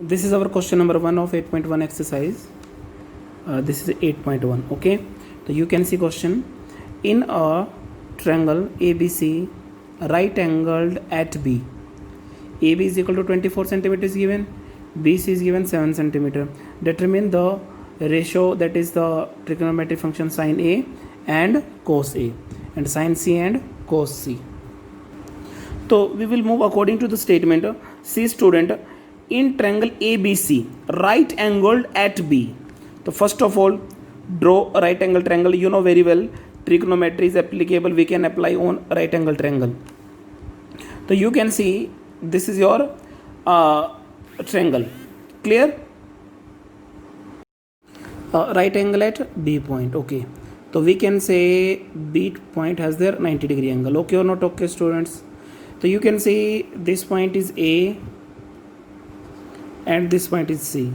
This is our question number 1 of 8.1 exercise. This is 8.1. Okay, so you can see question. In a triangle ABC, right angled at B, AB is equal to 24 centimeters given, BC is given 7 centimeter. Determine the ratio, that is the trigonometric function sin A and cos A, and sin C and cos C. So we will move according to the statement. C student, in triangle ABC, right angled at B. So first of all, draw a right angle triangle. You know very well, trigonometry is applicable. We can apply on right angle triangle. So you can see this is your triangle. Clear? Right angle at B point. Okay. So we can say B point has their 90-degree angle. Okay or not? Okay, students. So you can see this point is A and this point is C.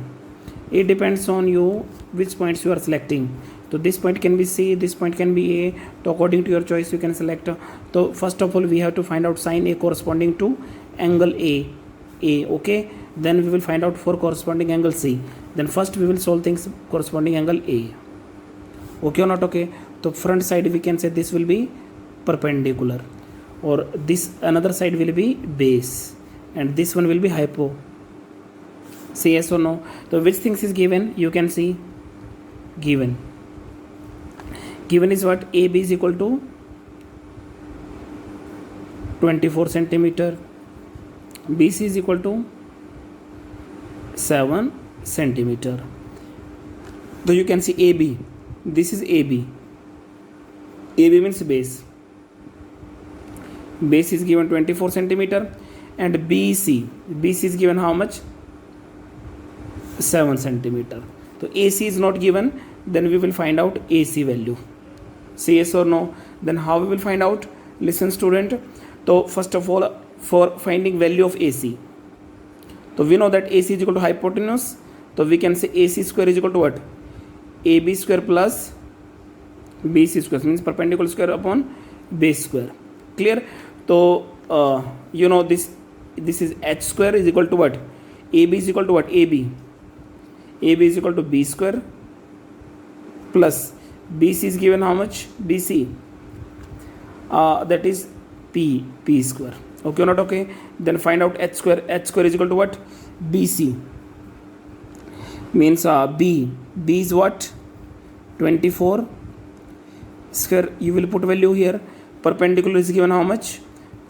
It depends on you which points you are selecting. So this point can be C, this point can be A. So according to your choice you can select. So first of all we have to find out sin A corresponding to angle A. Okay, then we will find out for corresponding angle C. Then first we will solve things corresponding angle A. Okay or not? Okay. So front side we can say this will be perpendicular, or this another side will be base, and this one will be hypo. Say yes or no. So which things is given? You can see given is what? AB is equal to 24 centimeter, BC is equal to 7 centimeter. So you can see AB, this is AB means base is given 24 centimeter, and BC is given how much? 7 centimeter. So AC is not given, then we will find out AC value. Say yes or no. Then how we will find out? Listen student. So first of all, for finding value of AC, so we know that AC is equal to hypotenuse. So we can say AC square is equal to what? AB square plus BC square, means perpendicular square upon base square. Clear? So you know this is H square is equal to what? AB is equal to what? AB is equal to B square plus BC is given how much? BC, that is P square. Okay or not? Okay. Then find out H square. H square is equal to what? BC, means B is what? 24 square. You will put value here. Perpendicular is given how much?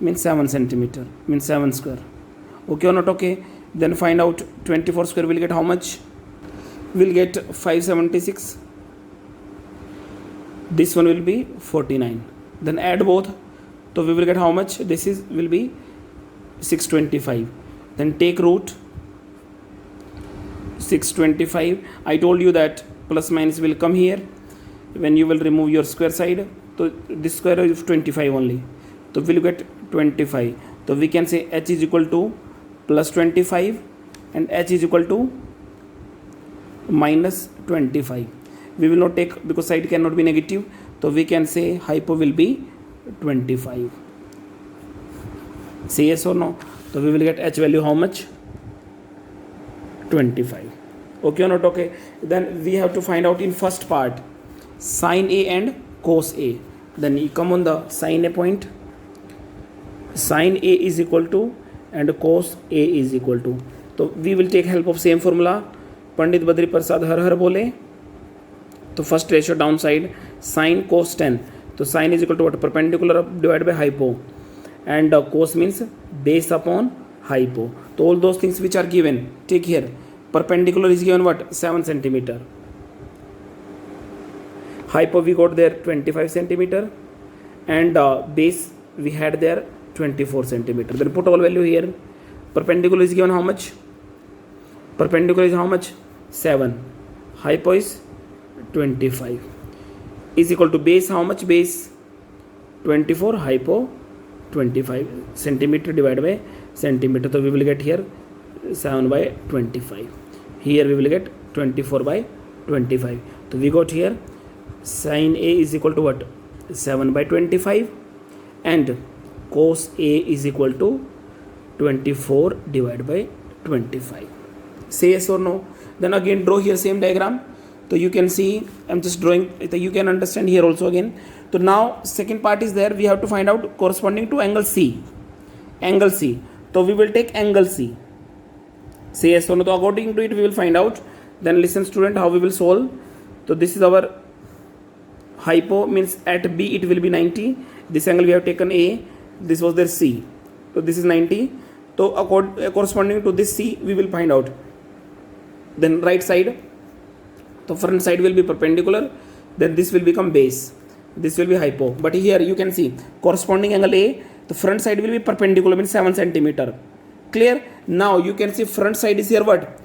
Means 7 centimeter, means 7 square. Okay or not? Okay. Then find out 24 square will get how much? Will get 576. This one will be 49. Then add both. So we will get how much? This is will be 625. Then take root 625. I told you that plus minus will come here when you will remove your square side. So this square is 25 only. So we will get 25. So we can say H is equal to plus 25 and H is equal to minus 25. We will not take, because side cannot be negative. So we can say hypo will be 25. Say yes or no. So we will get H value how much? 25. Okay or not? Okay. Then we have to find out in first part sin A and cos A. Then you come on the sin A point. Sin A is equal to and cos A is equal to. So we will take help of same formula. Pandit Badri Prasad हर हर बोले. तो first ratio down side sine cos 10. तो sine is equal to what? Perpendicular divide by hypo, and cos means base upon hypo. तो all those things which are given. Take here perpendicular is given what? 7 centimeter. Hypo we got there 25 centimeter, and base we had there 24 centimeter. Then put all value here. Perpendicular is given how much? Perpendicular is how much? 7. Hypo is 25 is equal to base how much? Base 24, hypo 25 centimeter divided by centimeter. So we will get here 7 by 25. Here we will get 24 by 25. So we got here sin A is equal to what? 7 by 25, and cos A is equal to 24 divided by 25. Say yes or no. Then again draw here same diagram. So you can see I'm just drawing, you can understand here also again. So now second part is there, we have to find out corresponding to angle C. Angle C. So we will take angle C. Say yes or no. So according to it we will find out. Then listen student, how we will solve. So this is our hypo, means at B it will be 90. This angle we have taken A. This was their C. So this is 90. So corresponding to this C we will find out. Then right side, the front side will be perpendicular, then this will become base, this will be hypo. But here you can see corresponding angle A, the front side will be perpendicular, means 7 centimeter. Clear? Now you can see front side is here what?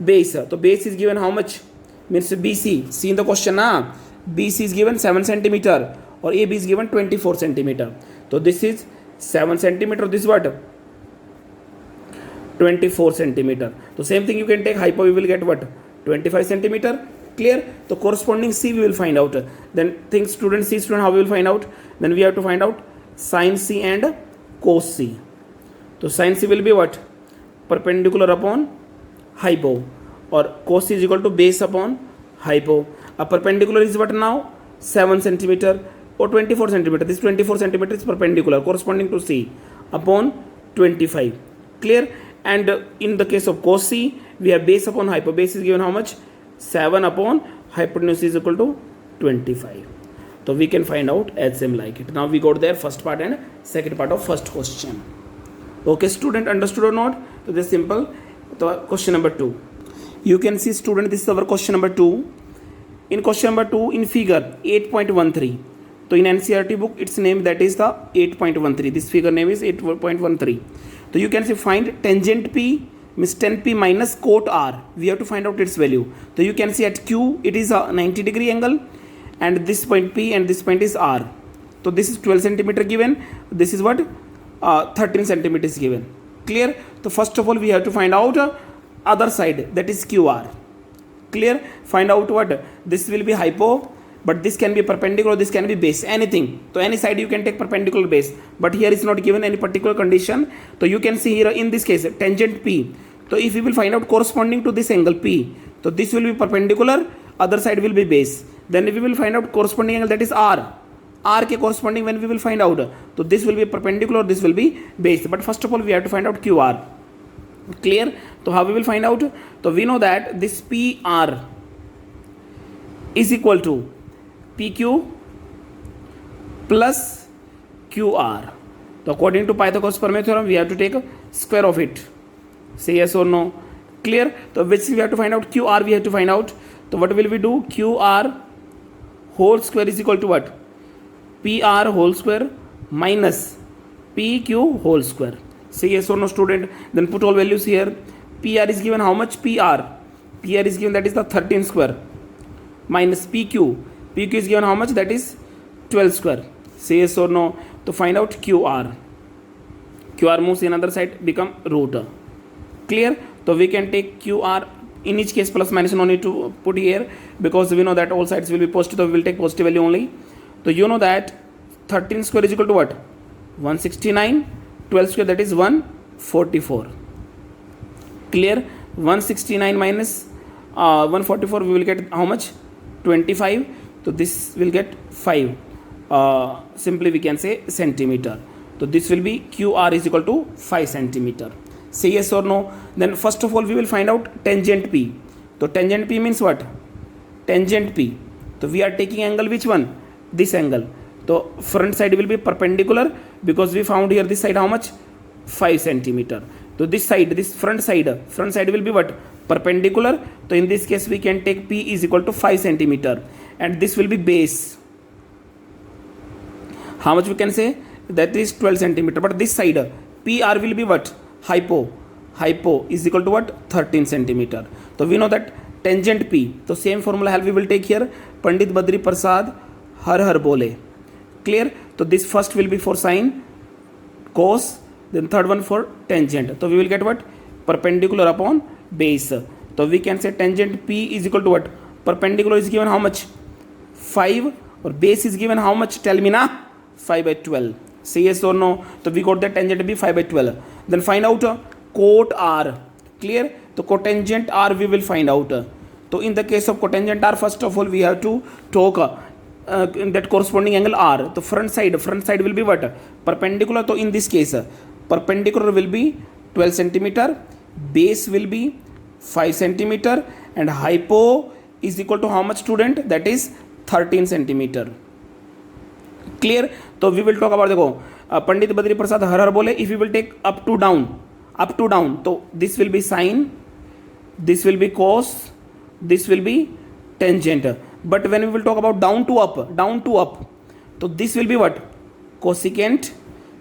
Base. So base is given how much? Means BC. See in the question, BC is given 7 centimeter or AB is given 24 centimeter. So this is 7 centimeter, this is what? 24 centimeter. So same thing you can take hypo, we will get what? 25 centimeter. Clear? The corresponding C we will find out. Then think student, C student, how we will find out? Then we have to find out sin C and cos C. So sin C will be what? Perpendicular upon hypo, or cos C is equal to base upon hypo. A perpendicular is what now? 7 centimeter or 24 centimeter. This 24 centimeter is perpendicular corresponding to C upon 25. Clear? And in the case of cos C, we have base upon hypo. Base is given how much? 7 upon hypotenuse is equal to 25. So we can find out as same like it. Now we got there first part and second part of first question. Okay student, understood or not? So this is simple. So question number 2. You can see student, this is our question number 2. In question number 2, in figure 8.13. So in NCERT book, its name that is the 8.13. This figure name is 8.13. So you can see find tangent P, means tan P minus cot R. We have to find out its value. So you can see at Q it is a 90 degree angle, and this point P and this point is R. So this is 12 centimeter given. This is what? 13 centimeters given. Clear? So first of all we have to find out other side, that is QR. Clear? Find out what? This will be hypo, but this can be perpendicular, this can be base, anything. So any side you can take perpendicular base, but here is not given any particular condition. So you can see here in this case tangent P. So if we will find out corresponding to this angle P, so this will be perpendicular, other side will be base. Then we will find out corresponding angle, that is R. R ke corresponding when we will find out. So this will be perpendicular, this will be base. But first of all we have to find out QR. Clear? So how we will find out? So we know that this PR is equal to PQ plus QR. So according to Pythagoras Prameya theorem, we have to take a square of it. Say yes or no. Clear? So which we have to find out? QR we have to find out. So what will we do? QR whole square is equal to what? PR whole square minus PQ whole square. Say yes or no student. Then put all values here. PR is given how much? PR is given, that is the 13 square, minus PQ is given how much? That is 12 square. Say yes or no. To find out QR moves in other side, become root. Clear? So we can take QR, in each case plus minus no need to put here, because we know that all sides will be positive, so we will take positive value only. So you know that 13 square is equal to what? 169. 12 square, that is 144. Clear? 169 minus 144, we will get how much? 25. So this will get 5. Simply we can say centimeter. So this will be QR is equal to 5 centimeter. Say yes or no. Then first of all we will find out tangent P. So tangent P means what? Tangent P. So we are taking angle which one? This angle. So front side will be perpendicular, because we found here this side how much? 5 centimeter. So this side, this front side will be what? Perpendicular. So in this case we can take P is equal to 5 centimeter, and this will be base. How much we can say? That is 12 centimeter. But this side PR will be what? Hypo is equal to what? 13 centimeter. So we know that tangent P. So same formula help we will take here. Pandit Badri Prasad har bole. Clear? So this first will be for sine, cos, then third one for tangent. So we will get what? Perpendicular upon base. So we can say tangent P is equal to what? Perpendicular is given how much? 5, or base is given how much? Tell me na. 5 by 12. Say yes or no. So we got that tangent B 5 by 12. Then find out cot R. Clear? तो cotangent r we will find out. So in the case of cotangent r, first of all we have to talk that corresponding angle r. So front side will be what? Perpendicular. So in this case perpendicular will be 12 centimeter, base will be 5 centimeter, and hypo is equal to how much, student? That is 13 centimeter. Clear? So we will talk about, देखो पंडित बद्री प्रसाद हर हर बोले, if we will take up to down, तो this will be sine, this will be cos, this will be tangent. But when we will talk about down to up, so this will be what? Cosecant,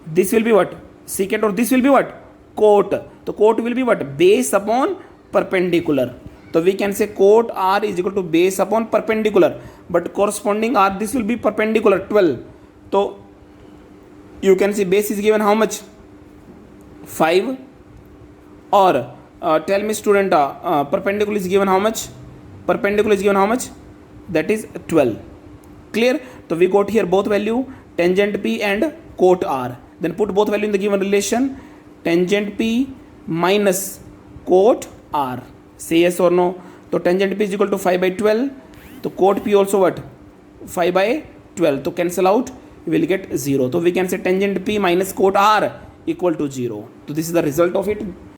this will be what? Secant, or this will be what? Cot. So cot will be what? Base upon perpendicular. So we can say cot r is equal to base upon perpendicular, but corresponding r, this will be perpendicular 12. So you can see base is given how much? 5. Or tell me, student, perpendicular is given how much? Perpendicular is given how much? That is 12. Clear? So we got here both value, tangent p and cot r. Then put both value in the given relation, tangent p minus cot r. Say yes or no. So tangent p is equal to 5 by 12. So cot p also what? 5 by 12. So cancel out, we will get 0. So we can say tangent p minus cot r equal to 0. So this is the result of it.